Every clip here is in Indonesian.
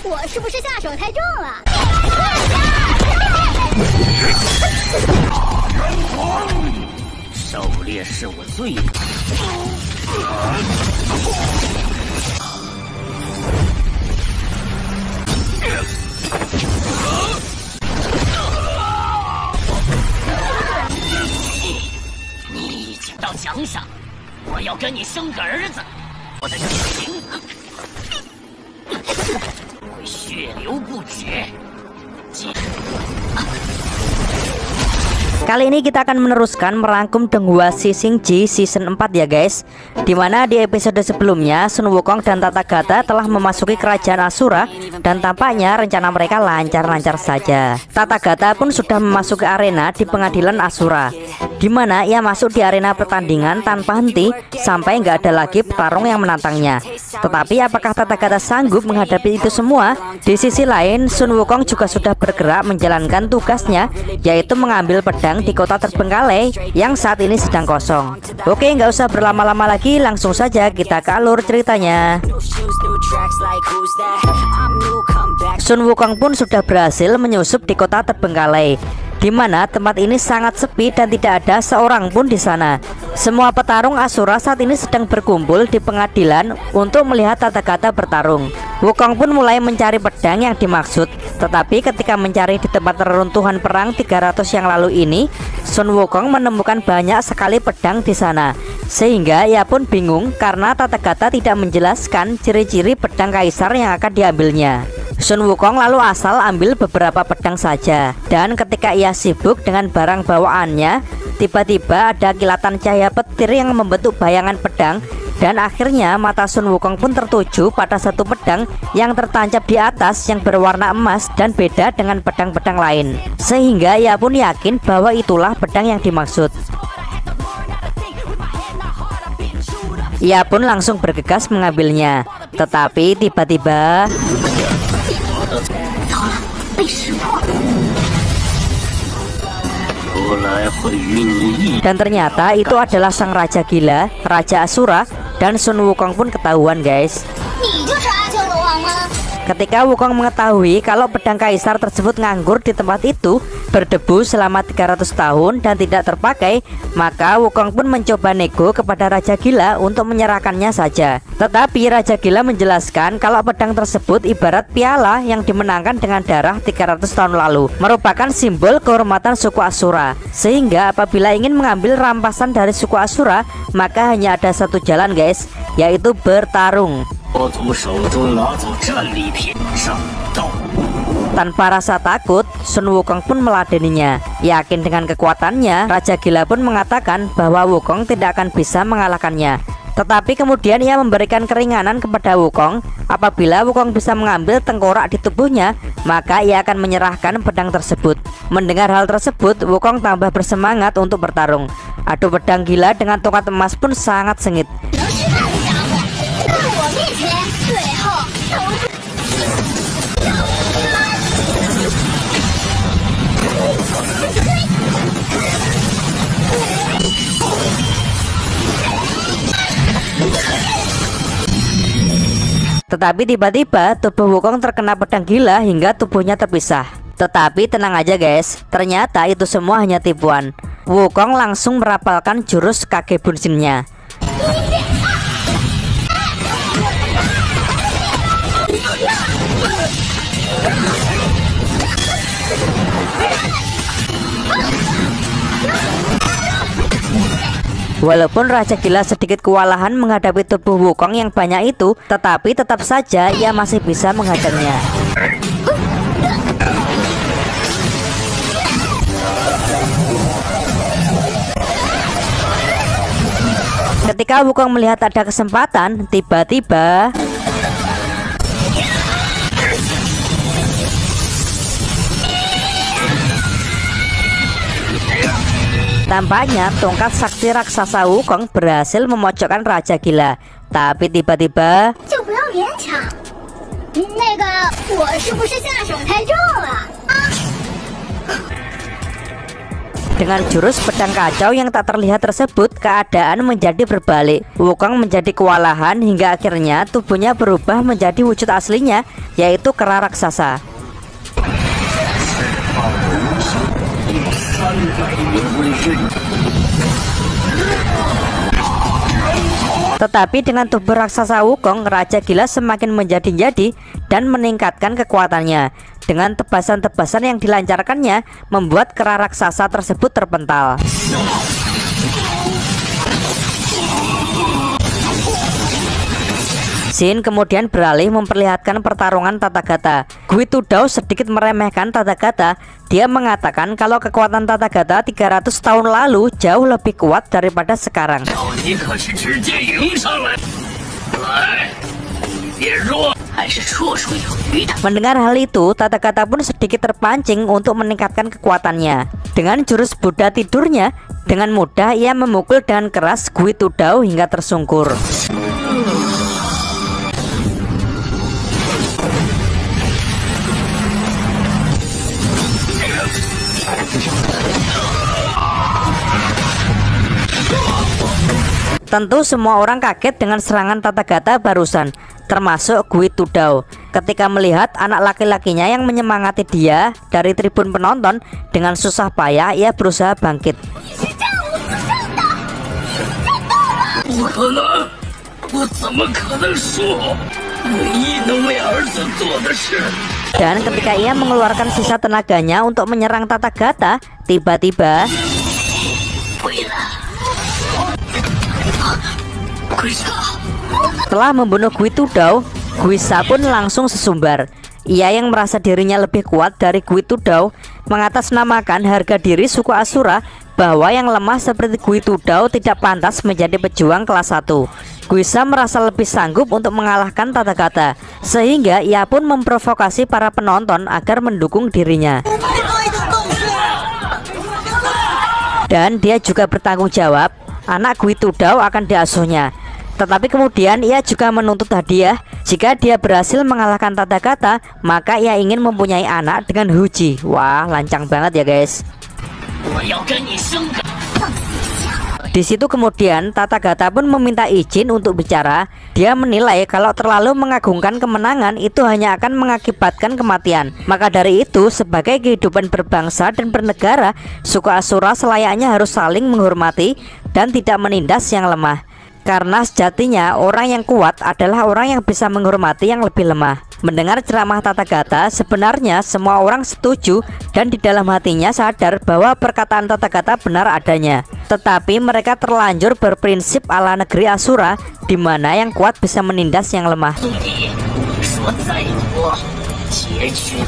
我是不是下手太重了？狩猎是我最你已经到墙上，我要跟你生个儿子，我的血型会血流不止。 Kali ini kita akan meneruskan merangkum Donghua Sising Ji season 4 ya guys. Dimana di episode sebelumnya Sun Wukong dan Tathagata telah memasuki kerajaan Asura. Dan tampaknya rencana mereka lancar-lancar saja. Tathagata pun sudah memasuki arena di pengadilan Asura, dimana ia masuk di arena pertandingan tanpa henti sampai nggak ada lagi petarung yang menantangnya. Tetapi apakah Tathagata sanggup menghadapi itu semua? Di sisi lain Sun Wukong juga sudah bergerak menjalankan tugasnya, yaitu mengambil pedang di kota terbengkalai yang saat ini sedang kosong. Oke, nggak usah berlama-lama lagi, langsung saja kita ke alur ceritanya. Sun Wukong pun sudah berhasil menyusup di kota terbengkalai, di mana tempat ini sangat sepi dan tidak ada seorang pun di sana. Semua petarung Asura saat ini sedang berkumpul di pengadilan untuk melihat Tathagata bertarung. Wukong pun mulai mencari pedang yang dimaksud, tetapi ketika mencari di tempat reruntuhan perang 300 yang lalu ini, Sun Wukong menemukan banyak sekali pedang di sana. Sehingga ia pun bingung karena Tathagata tidak menjelaskan ciri-ciri pedang kaisar yang akan diambilnya. Sun Wukong lalu asal ambil beberapa pedang saja, dan ketika ia sibuk dengan barang bawaannya, tiba-tiba ada kilatan cahaya petir yang membentuk bayangan pedang. Dan akhirnya mata Sun Wukong pun tertuju pada satu pedang yang tertancap di atas yang berwarna emas dan beda dengan pedang-pedang lain. Sehingga ia pun yakin bahwa itulah pedang yang dimaksud. Ia pun langsung bergegas mengambilnya. Tetapi tiba-tiba dan ternyata itu adalah sang raja gila, Raja Asura. Dan Sun Wukong pun ketahuan guys. Ketika Wukong mengetahui kalau pedang kaisar tersebut nganggur di tempat itu, berdebu selama 300 tahun dan tidak terpakai, maka Wukong pun mencoba nego kepada Raja Gila untuk menyerahkannya saja. Tetapi Raja Gila menjelaskan kalau pedang tersebut ibarat piala yang dimenangkan dengan darah 300 tahun lalu, merupakan simbol kehormatan suku Asura. Sehingga apabila ingin mengambil rampasan dari suku Asura, maka hanya ada satu jalan guys, yaitu bertarung. Tanpa rasa takut, Sun Wukong pun meladeninya. Yakin dengan kekuatannya, Raja Gila pun mengatakan bahwa Wukong tidak akan bisa mengalahkannya. Tetapi kemudian ia memberikan keringanan kepada Wukong. Apabila Wukong bisa mengambil tengkorak di tubuhnya, maka ia akan menyerahkan pedang tersebut. Mendengar hal tersebut, Wukong tambah bersemangat untuk bertarung. Adu pedang gila dengan tongkat emas pun sangat sengit. Tetapi tiba-tiba tubuh Wukong terkena pedang gila hingga tubuhnya terpisah. Tetapi tenang aja guys, ternyata itu semua hanya tipuan. Wukong langsung merapalkan jurus Kage Bunshin-nya. Walaupun Raja Gila sedikit kewalahan menghadapi tubuh Wukong yang banyak itu, tetapi tetap saja ia masih bisa menghadangnya. Ketika Wukong melihat ada kesempatan, tiba-tiba tampaknya tongkat sakti raksasa Wukong berhasil memojokkan Raja Gila. Tapi tiba-tiba Dengan jurus pedang kacau yang tak terlihat tersebut, keadaan menjadi berbalik. Wukong menjadi kewalahan hingga akhirnya tubuhnya berubah menjadi wujud aslinya, yaitu kera raksasa. Tetapi dengan tubuh raksasa Wukong, Raja Gila semakin menjadi-jadi dan meningkatkan kekuatannya. Dengan tebasan-tebasan yang dilancarkannya, membuat kera raksasa tersebut terpental. Shin kemudian beralih memperlihatkan pertarungan Tathagata. Guitudao sedikit meremehkan Tathagata. Dia mengatakan kalau kekuatan Tathagata 300 tahun lalu jauh lebih kuat daripada sekarang. Mendengar hal itu, Tathagata pun sedikit terpancing untuk meningkatkan kekuatannya. Dengan jurus Buddha tidurnya, dengan mudah ia memukul dengan keras Guitudao hingga tersungkur. Tentu semua orang kaget dengan serangan Tathagata barusan, termasuk Guitudao. Ketika melihat anak laki-lakinya yang menyemangati dia dari tribun penonton, dengan susah payah ia berusaha bangkit. Dan ketika ia mengeluarkan sisa tenaganya untuk menyerang Tathagata, tiba-tiba setelah membunuh Guitudao, Guisa pun langsung sesumbar. Ia yang merasa dirinya lebih kuat dari Guitudao mengatasnamakan harga diri suku Asura bahwa yang lemah seperti Guitudao tidak pantas menjadi pejuang kelas 1. Guisa merasa lebih sanggup untuk mengalahkan Tathagata, sehingga ia pun memprovokasi para penonton agar mendukung dirinya. Dan dia juga bertanggung jawab, anak Guitudao akan diasuhnya. Tetapi kemudian ia juga menuntut hadiah. Jika dia berhasil mengalahkan Tathagata, maka ia ingin mempunyai anak dengan Huji. Wah, lancang banget ya guys. Di situ kemudian Tathagata pun meminta izin untuk bicara. Dia menilai kalau terlalu mengagungkan kemenangan itu hanya akan mengakibatkan kematian. Maka dari itu, sebagai kehidupan berbangsa dan bernegara, suku Asura selayaknya harus saling menghormati dan tidak menindas yang lemah. Karena sejatinya orang yang kuat adalah orang yang bisa menghormati yang lebih lemah. Mendengar ceramah Tathagata, sebenarnya semua orang setuju dan di dalam hatinya sadar bahwa perkataan Tathagata benar adanya. Tetapi mereka terlanjur berprinsip ala negeri Asura, di mana yang kuat bisa menindas yang lemah.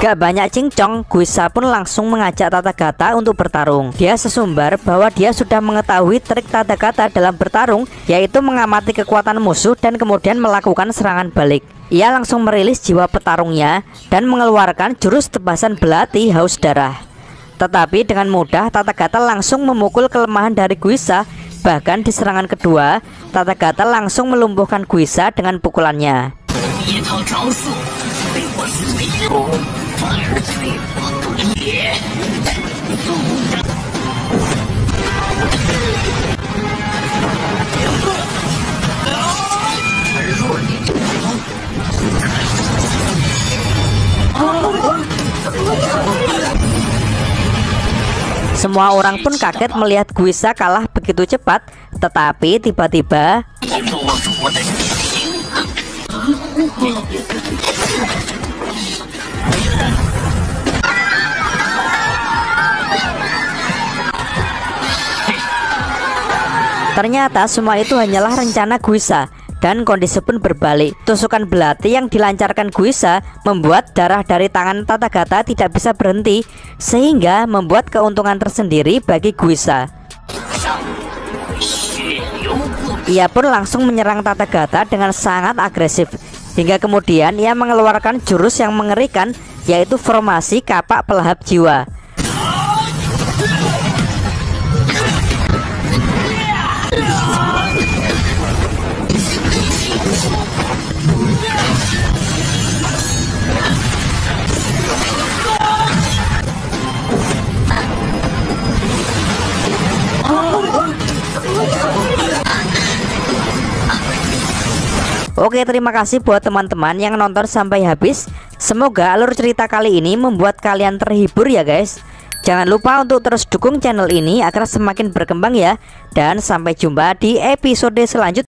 Gak banyak cincong, Guisa pun langsung mengajak Tathagata untuk bertarung. Dia sesumbar bahwa dia sudah mengetahui trik Tathagata dalam bertarung, yaitu mengamati kekuatan musuh dan kemudian melakukan serangan balik. Ia langsung merilis jiwa petarungnya dan mengeluarkan jurus tebasan belati haus darah. Tetapi dengan mudah Tathagata langsung memukul kelemahan dari Guisa. Bahkan di serangan kedua, Tathagata langsung melumpuhkan Guisa dengan pukulannya. Semua orang pun kaget melihat Guisa kalah begitu cepat. Tetapi tiba-tiba ternyata semua itu hanyalah rencana Guisa. Dan kondisi pun berbalik. Tusukan belati yang dilancarkan Guisa membuat darah dari tangan Tathagata tidak bisa berhenti, sehingga membuat keuntungan tersendiri bagi Guisa. Ia pun langsung menyerang Tathagata dengan sangat agresif, hingga kemudian ia mengeluarkan jurus yang mengerikan, yaitu formasi kapak pelahap jiwa. Oke, terima kasih buat teman-teman yang nonton sampai habis. Semoga alur cerita kali ini membuat kalian terhibur ya guys. Jangan lupa untuk terus dukung channel ini agar semakin berkembang ya. Dan sampai jumpa di episode selanjutnya.